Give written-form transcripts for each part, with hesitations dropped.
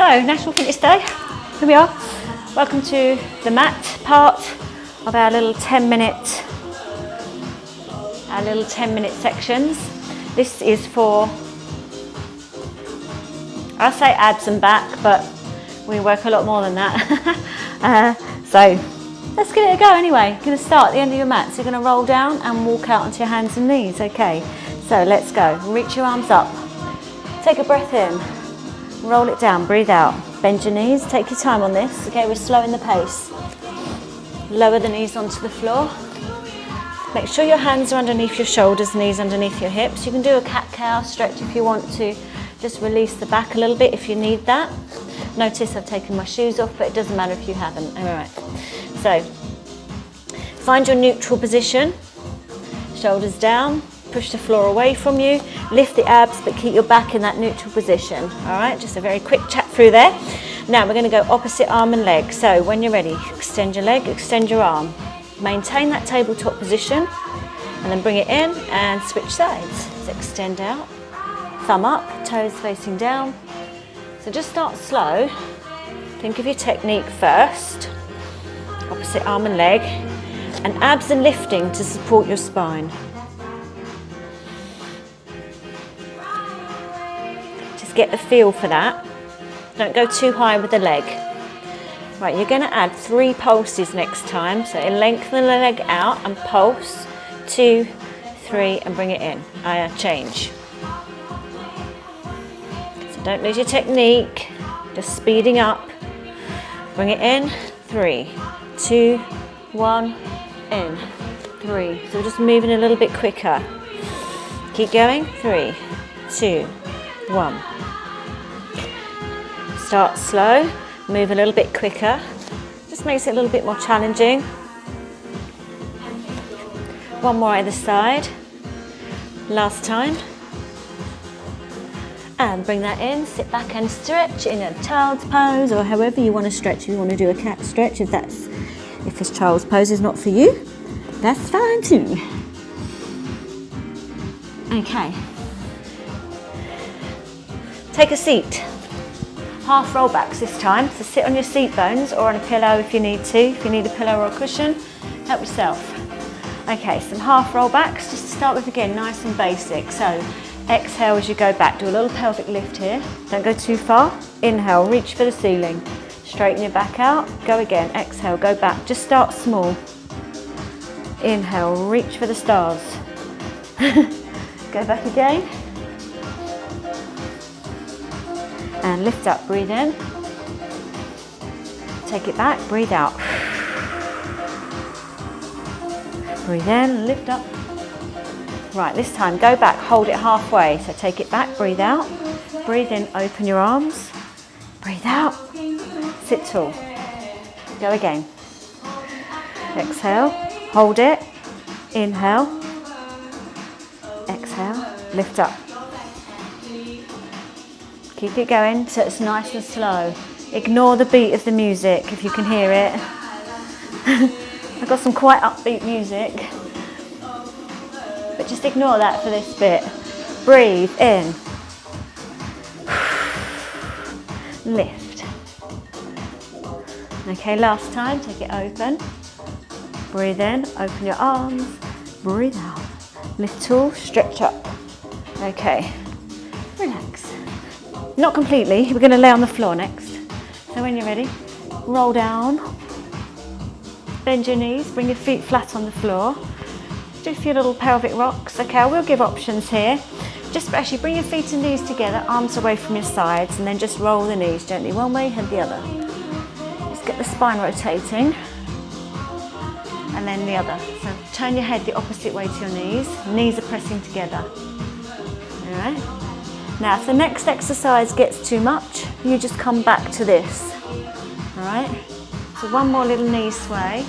So, National Fitness Day, here we are. Welcome to the mat part of our little 10-minute sections. This is for, I say abs and back, but we work a lot more than that. So let's give it a go anyway. You're going to start at the end of your mat. So you're going to roll down and walk out onto your hands and knees. Okay, so let's go. Reach your arms up. Take a breath in. Roll it down, breathe out. Bend your knees, take your time on this. Okay, we're slowing the pace. Lower the knees onto the floor. Make sure your hands are underneath your shoulders, knees underneath your hips. You can do a cat-cow stretch if you want to. Just release the back a little bit if you need that. Notice I've taken my shoes off, but it doesn't matter if you haven't. All right. So, find your neutral position. Shoulders down. Push the floor away from you, lift the abs, but keep your back in that neutral position. All right, just a very quick chat through there. Now we're going to go opposite arm and leg. So when you're ready, extend your leg, extend your arm. Maintain that tabletop position, and then bring it in and switch sides. So extend out, thumb up, toes facing down. So just start slow. Think of your technique first. Opposite arm and leg, and abs and lifting to support your spine. Get the feel for that. Don't go too high with the leg. Right, you're going to add 3 pulses next time. So lengthen the leg out and pulse. 2, 3, and bring it in. Change. So don't lose your technique. Just speeding up. Bring it in. 3, 2, 1, in. 3. So just moving a little bit quicker. Keep going. 3, 2, 1. Start slow, move a little bit quicker. Just makes it a little bit more challenging. One more either side. Last time. And bring that in, sit back and stretch in a child's pose, or however you want to stretch. If you want to do a cat stretch, if this child's pose is not for you, that's fine too. Okay. Take a seat. Half rollbacks this time, so sit on your seat bones or on a pillow if you need to. If you need a pillow or a cushion, help yourself. Okay, some half rollbacks, just to start with again, nice and basic. So exhale as you go back, do a little pelvic lift here. Don't go too far. Inhale, reach for the ceiling. Straighten your back out, go again. Exhale, go back, just start small. Inhale, reach for the stars. Go back again. And lift up, breathe in. Take it back, breathe out. Breathe in, lift up. Right, this time go back, hold it halfway. So take it back, breathe out. Breathe in, open your arms. Breathe out. Sit tall. Go again. Exhale, hold it. Inhale. Exhale, lift up. Keep it going so it's nice and slow. Ignore the beat of the music if you can hear it. I've got some quite upbeat music. But just ignore that for this bit. Breathe in. Lift. Okay, last time, take it open. Breathe in, open your arms. Breathe out. Lift tall, stretch up. Okay, relax. Not completely, we're going to lay on the floor next. So when you're ready, roll down, bend your knees, bring your feet flat on the floor. Do a few little pelvic rocks. Okay, I will give options here. Just actually bring your feet and knees together, arms away from your sides, and then just roll the knees gently, one way, head the other. Just get the spine rotating, and then the other. So turn your head the opposite way to your knees are pressing together. All right. Now, if the next exercise gets too much, you just come back to this, all right? So one more little knee sway,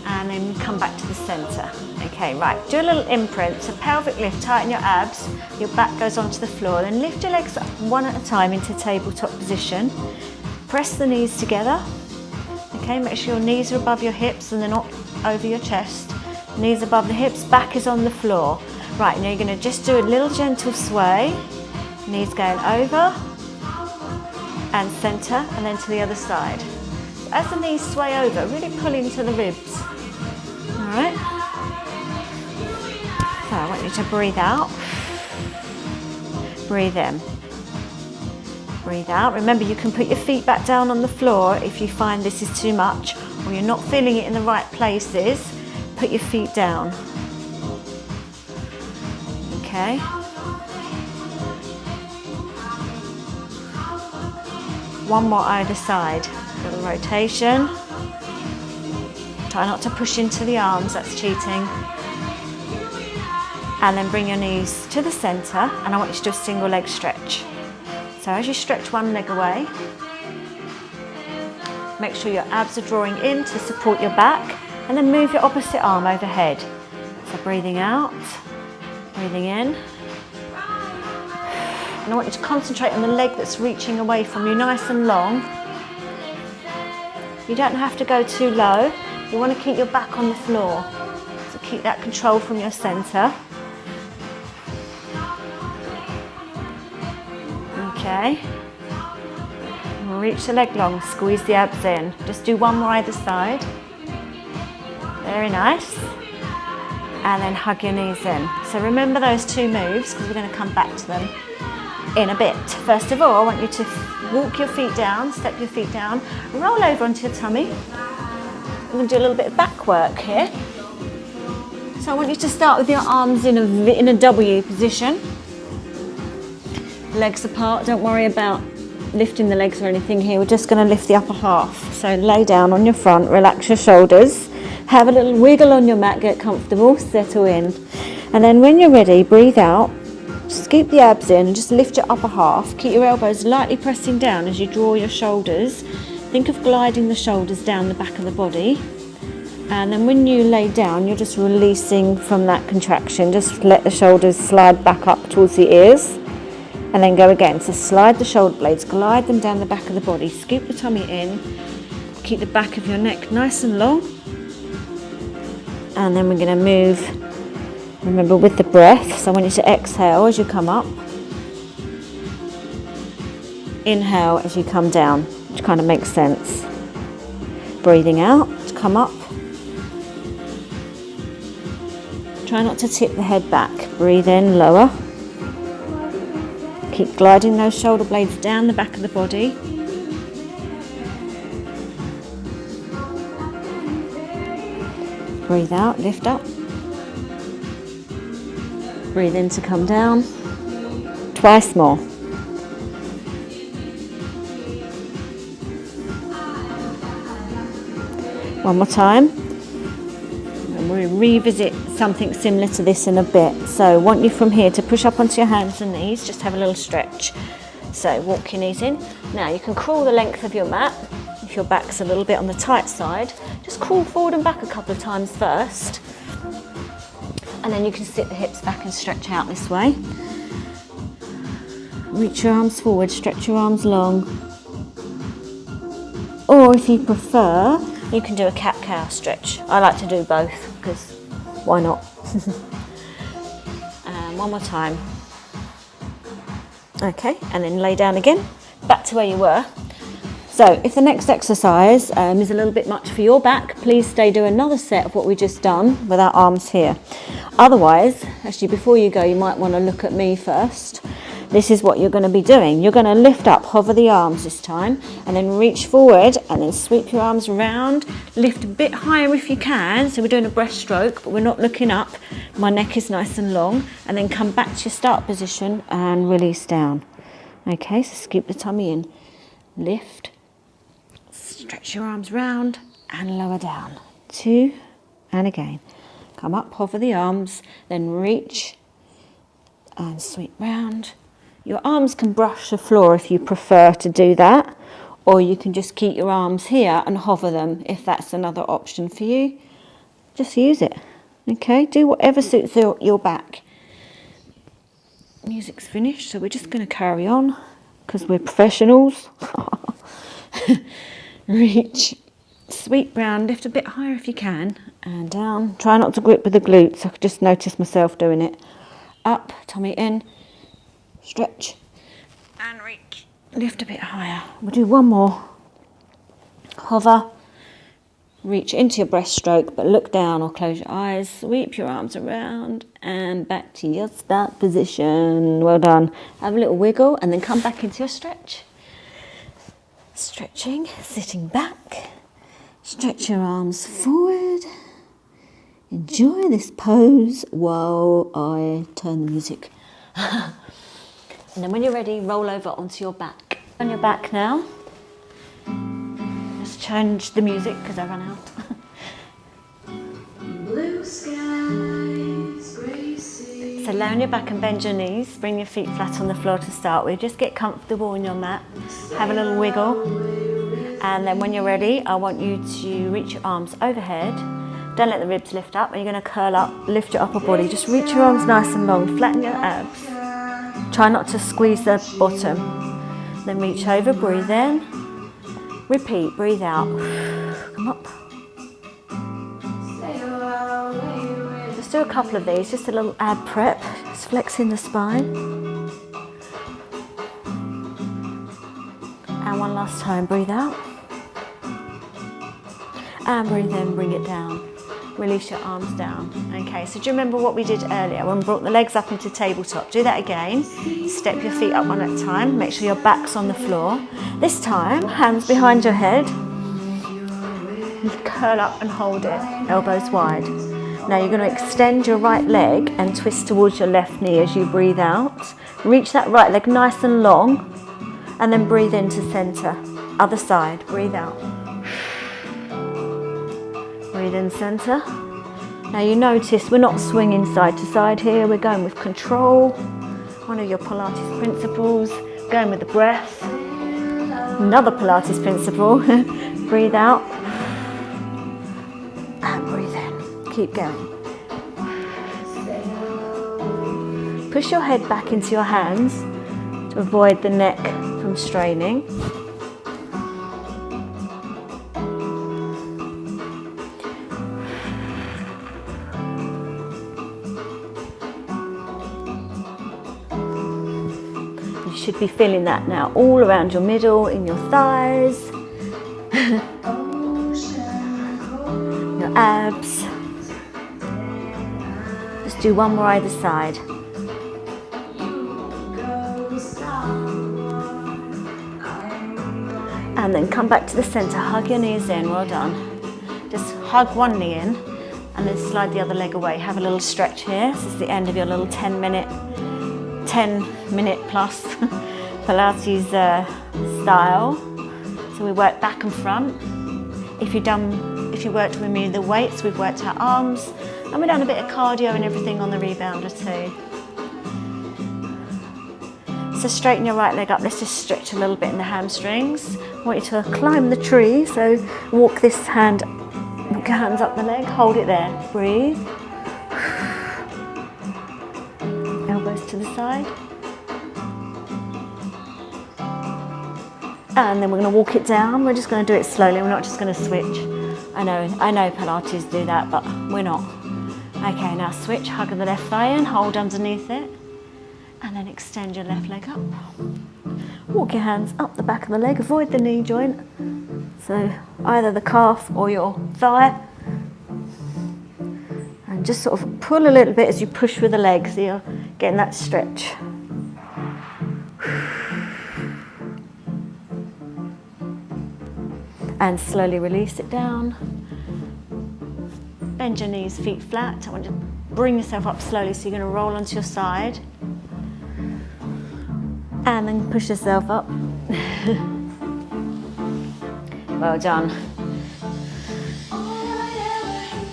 and then come back to the center. Okay, right, do a little imprint. So pelvic lift, tighten your abs, your back goes onto the floor, then lift your legs up one at a time into tabletop position. Press the knees together. Okay, make sure your knees are above your hips and they're not over your chest. Knees above the hips, back is on the floor. Right, now you're going to just do a little gentle sway. Knees going over and centre, and then to the other side. As the knees sway over, really pull into the ribs. All right. So I want you to breathe out, breathe in, breathe out. Remember, you can put your feet back down on the floor if you find this is too much or you're not feeling it in the right places. Put your feet down. Okay. One more either side. Little rotation. Try not to push into the arms, that's cheating. And then bring your knees to the centre, and I want you to do a single leg stretch. So as you stretch one leg away, make sure your abs are drawing in to support your back, and then move your opposite arm overhead. So breathing out, breathing in. And I want you to concentrate on the leg that's reaching away from you, nice and long. You don't have to go too low. You want to keep your back on the floor. So keep that control from your centre. Okay. Reach the leg long, squeeze the abs in. Just do one more either side. Very nice. And then hug your knees in. So remember those two moves because we're going to come back to them in a bit. First of all, I want you to walk your feet down, step your feet down, roll over onto your tummy. We're going to do a little bit of back work here. So I want you to start with your arms in a W position. Legs apart, don't worry about lifting the legs or anything here. We're just going to lift the upper half. So lay down on your front, relax your shoulders, have a little wiggle on your mat, get comfortable, settle in. And then when you're ready, breathe out. Just keep the abs in and just lift your upper half. Keep your elbows lightly pressing down as you draw your shoulders. Think of gliding the shoulders down the back of the body. And then when you lay down, you're just releasing from that contraction. Just let the shoulders slide back up towards the ears. And then go again. So slide the shoulder blades, glide them down the back of the body. Scoop the tummy in. Keep the back of your neck nice and long. And then we're going to move. Remember with the breath, so I want you to exhale as you come up. Inhale as you come down, which kind of makes sense. Breathing out to come up. Try not to tip the head back. Breathe in, lower. Keep gliding those shoulder blades down the back of the body. Breathe out, lift up. Breathe in to come down. Twice more. One more time. And we'll revisit something similar to this in a bit. So I want you from here to push up onto your hands and knees. Just have a little stretch. So walk your knees in. Now you can crawl the length of your mat. If your back's a little bit on the tight side, just crawl forward and back a couple of times first. And then you can sit the hips back and stretch out this way. Reach your arms forward, stretch your arms long. Or if you prefer, you can do a cat-cow stretch. I like to do both because why not? And one more time. Okay, and then lay down again, back to where you were. So if the next exercise is a little bit much for your back, please stay do another set of what we just done with our arms here. Otherwise, actually before you go, you might want to look at me first. This is what you're going to be doing. You're going to lift up, hover the arms this time, and then reach forward and then sweep your arms around. Lift a bit higher if you can. So we're doing a breaststroke, but we're not looking up. My neck is nice and long. And then come back to your start position and release down. Okay, so scoop the tummy in. Lift. Stretch your arms round and lower down. 2, and again. Come up, hover the arms, then reach and sweep round. Your arms can brush the floor if you prefer to do that, or you can just keep your arms here and hover them if that's another option for you. Just use it. Okay, do whatever suits your back. Music's finished, so we're just going to carry on because we're professionals. Reach, sweep round, lift a bit higher if you can, and down. Try not to grip with the glutes. I could just notice myself doing it. Up, tummy in, stretch, and reach. Lift a bit higher. We'll do one more. Hover. Reach into your breaststroke, but look down or close your eyes. Sweep your arms around and back to your start position. Well done. Have a little wiggle and then come back into your stretch. Stretching, sitting back. Stretch your arms forward. Enjoy this pose while I turn the music. And then when you're ready, roll over onto your back. On your back now. Let's change the music because I ran out. Blue skies, gray sea. So lay on your back and bend your knees. Bring your feet flat on the floor to start with. Just get comfortable on your mat. Have a little wiggle. And then when you're ready, I want you to reach your arms overhead. Don't let the ribs lift up. And you're going to curl up, lift your upper body. Just reach your arms nice and long. Flatten your abs. Try not to squeeze the bottom. Then reach over, breathe in. Repeat, breathe out. Come up. Just do a couple of these, just a little ab prep. Just flexing the spine. And one last time, breathe out. And breathe in, bring it down. Release your arms down. Okay, so do you remember what we did earlier when we brought the legs up into tabletop? Do that again. Step your feet up one at a time. Make sure your back's on the floor. This time, hands behind your head. Curl up and hold it, elbows wide. Now you're going to extend your right leg and twist towards your left knee as you breathe out. Reach that right leg nice and long and then breathe into center. Other side, breathe out. Breathe in center. Now you notice we're not swinging side to side here, we're going with control. One of your Pilates principles, going with the breath. Another Pilates principle, breathe out and breathe in. Keep going. Push your head back into your hands to avoid the neck from straining. You should be feeling that now all around your middle, in your thighs, your abs. Just do one more either side. And then come back to the center, hug your knees in, well done. Just hug one knee in and then slide the other leg away. Have a little stretch here. This is the end of your little 10 minute plus Pilates style. So we work back and front. If you worked with me the weights, we've worked our arms and we've done a bit of cardio and everything on the rebounder too. So straighten your right leg up. Let's just stretch a little bit in the hamstrings. I want you to climb the tree. So walk your hands up the leg, hold it there, breathe. Elbows to the side. And then we're going to walk it down. We're just going to do it slowly. We're not just going to switch. I know Pilates do that, but we're not. Okay, now switch, hug the left thigh in, hold underneath it. And then extend your left leg up. Walk your hands up the back of the leg, avoid the knee joint. So either the calf or your thigh. And just sort of pull a little bit as you push with the leg, so you're getting that stretch. And slowly release it down. Bend your knees, feet flat. I want you to bring yourself up slowly, so you're going to roll onto your side. And then push yourself up. Well done.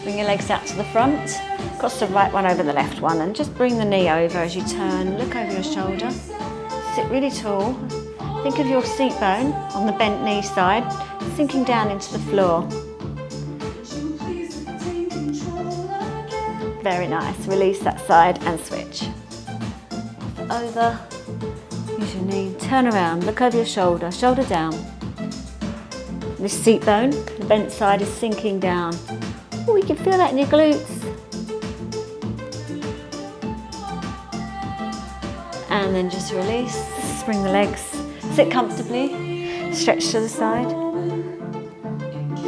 Bring your legs out to the front. Cross the right one over the left one and just bring the knee over as you turn. Look over your shoulder. Sit really tall. Think of your seat bone on the bent knee side, sinking down into the floor. Very nice. Release that side and switch. Over. Use your knee. Turn around. Look over your shoulder. Shoulder down. This seat bone, the bent side, is sinking down. Oh, you can feel that in your glutes. And then just release. Just bring the legs, sit comfortably, stretch to the side,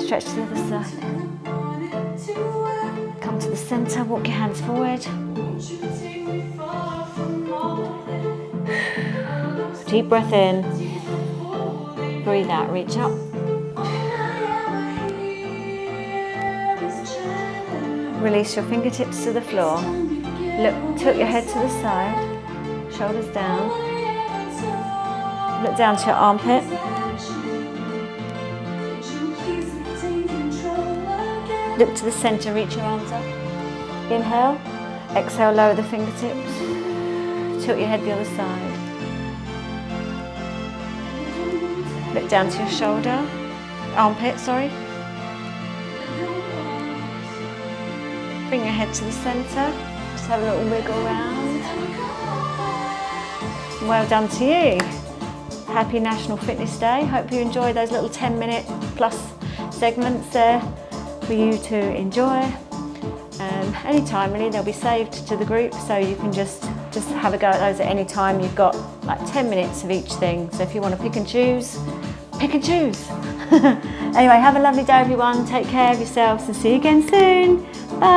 stretch to the other side. Come to the centre, walk your hands forward. Deep breath in, breathe out, reach up. Release your fingertips to the floor. Look, tilt your head to the side, shoulders down. Look down to your armpit. Look to the centre, reach your arms up. Inhale, exhale, lower the fingertips. Tilt your head the other side. Look down to your shoulder, armpit, sorry. Bring your head to the centre, just have a little wiggle round. Well done to you. Happy National Fitness Day. Hope you enjoy those little 10-minute plus segments there for you to enjoy. Anytime really, they'll be saved to the group, so you can just have a go at those at any time. You've got like 10 minutes of each thing, so if you want to pick and choose, pick and choose. Anyway, have a lovely day everyone, take care of yourselves and see you again soon.